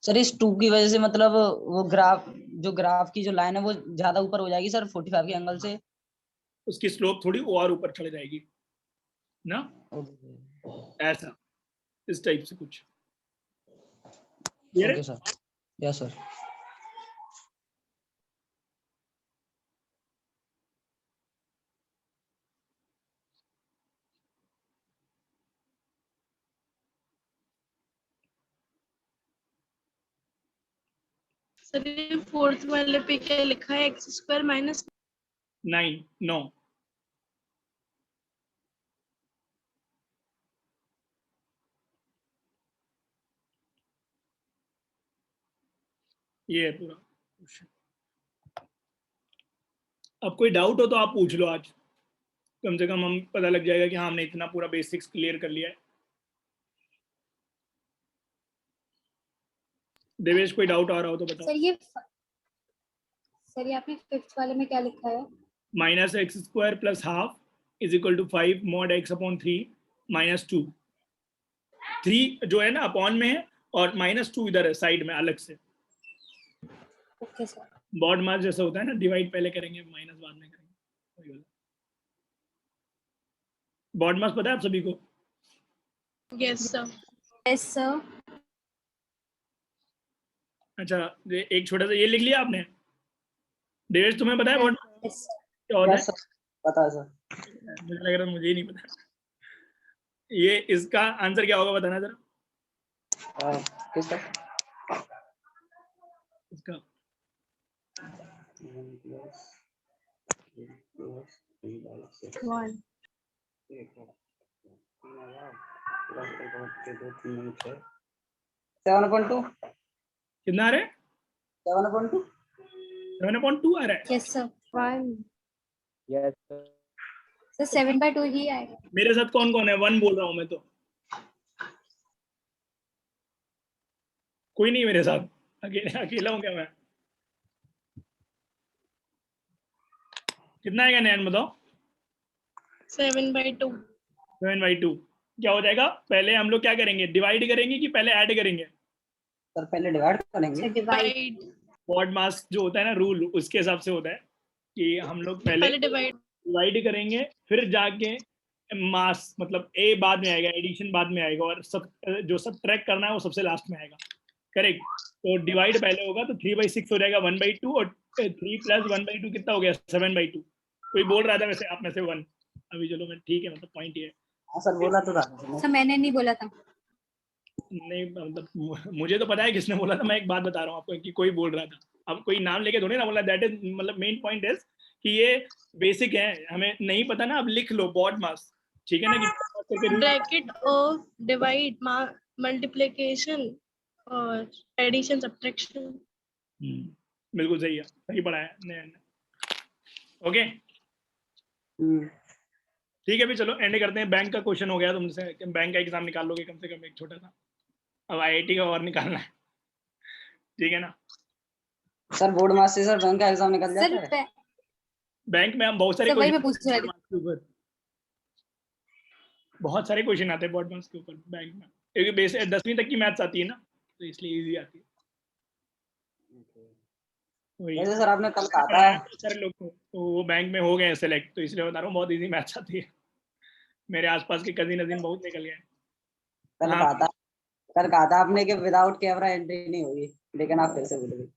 सर इस 2 की वजह से मतलब वो ग्राफ की जो लाइन है वो ज्यादा ऊपर हो जाएगी सर 45 के एंगल से। उसकी स्लोप थोड़ी और ऊपर चढ़ जाएगी ना, ऐसा, इस टाइप से कुछ। Okay sir. Yes sir. Sir ये 4th वाले पे क्या लिखा है, x² माइनस 9। ये है पूरा क्वेश्चन। अब कोई डाउट हो तो आप पूछ लो आज, कम से कम हम पता लग जाएगा कि हाँ हमने इतना पूरा बेसिक्स क्लियर कर लिया है। देवेश कोई डाउट आ रहा हो तो बताओ। सर ये आपने 5th वाले में क्या लिखा है? Minus x square plus half is equal to 5 mod x upon 3 minus 2। 3 जो है ना अपॉन में है, और माइनस 2 इधर है साइड में अलग से। Okay sir. बॉड मास जैसा होता है ना, डिवाइड पहले करेंगे माइनस बाद में करेंगे। बॉड मास पता है आप सभी को? Yes sir. Yes sir. अच्छा, एक छोटा सा ये लिख लिया आपने? देवेश तुम्हें पता है बॉड यस क्या होता है? पता है सर। मुझे लग रहा है मुझे ही नहीं पता। ये इसका आंसर क्या होगा बताना जरा। किसका? इसका वन 7.2। कितना आ रहा है? 7.2। 7.2 आ रहा है। Yes sir. 1 yes sir. Sir 7/2 ही आएगा। मेरे साथ कौन कौन है? 1 बोल रहा हूँ मैं तो, कोई नहीं मेरे साथ, अकेला हूँ क्या मैं? कितना आएगा नैन बताओ? 7/2। 7/2 क्या हो जाएगा? पहले हम लोग क्या करेंगे, डिवाइड करेंगे कि पहले ऐड करेंगे? सर पहले डिवाइड करेंगे। डिवाइड। बॉड मास जो होता है ना रूल, उसके हिसाब से होता है कि हम लोग पहले डिवाइड। डिवाइड करेंगे, फिर जाके मास मतलब ए बाद में आएगा, एडिशन बाद में आएगा, और सब जो सब ट्रैक करना है वो सबसे लास्ट में आएगा। करेक्ट। तो डिवाइड पहले होगा तो 3/6 हो जाएगा 1/2, और 3 + 1/2 कितना हो गया? 7/2। कोई बोल रहा था वैसे आप में से 1 अभी, चलो मैं ठीक है, मतलब पॉइंट ये है। हाँ सर बोला तो था सर मैंने नहीं बोला था। नहीं मतलब मुझे तो पता है किसने बोला था, मैं एक बात बता रहा हूँ आपको कि कोई बोल रहा था। अब कोई नाम लेके थोड़ी ना बोला, दैट इज मतलब मेन पॉइंट इज कि ये बेसिक है, हमें नहीं पता ना, अब लिख लो बॉड मास, ठीक है ना, कि ब्रैकेट ऑफ डिवाइड मल्टीप्लिकेशन और एडिशन सब्ट्रैक्शन। बिल्कुल सही है, सही पढ़ा है। ओके ठीक है, भी चलो एंड करते हैं। बैंक का क्वेश्चन हो गया तुमसे, बैंक का एग्जाम निकाल लोगे कम से कम एक छोटा सा, अब आईआईटी का और निकालना है, ठीक है ना। Sir board master sir bank का एग्जाम निकल सर जाता है। बैंक में हम बहुत सारे सर वही मैं क्वेश्चन पूछ रही थी। के ऊपर बहुत सारे क्वेश्चन आते हैं बोर्ड मार्क्स के ऊपर बैंक में, क्योंकि बेस 10वीं तक की मैथ्स आती है ना, तो इसलिए इजी आती है। वही वैसे सर आपने कल कहा था, बहुत सारे लोग तो वो बैंक में हो गए सेलेक्ट, तो इसलिए बता रहा हूँ बहुत इजी मैथ्स आती है। मेरे आसपास के कजिन बहुत निकल गए। कल हाँ। कहा था कल कहा था आपने कि विदाउट कैमरा एंट्री नहीं होगी, लेकिन आप फिर से भूल गए।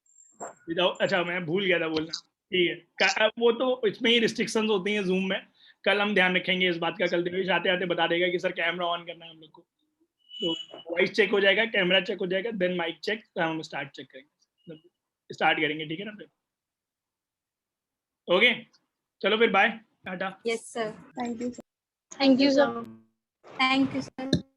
अच्छा मैं भूल गया था बोलना। ठीक है, वो तो इसमें ही रिस्ट्रिक्शंस होती हैं जूम में। कल हम ध्यान रखेंगे इस बात का। कल देवेश आते आते बता देगा कि सर कैमरा ऑन करना है हम लोग को, तो वॉइस चेक हो जाएगा, कैमरा चेक हो जाएगा, देन माइक चेक, तो हम स्टार्ट चेक करेंगे, स्टार्ट करेंगे। ठीक है ना? फिर ओके, चलो फिर बाय, टाटा। Yes sir, thank you thank you sir. Thank you sir.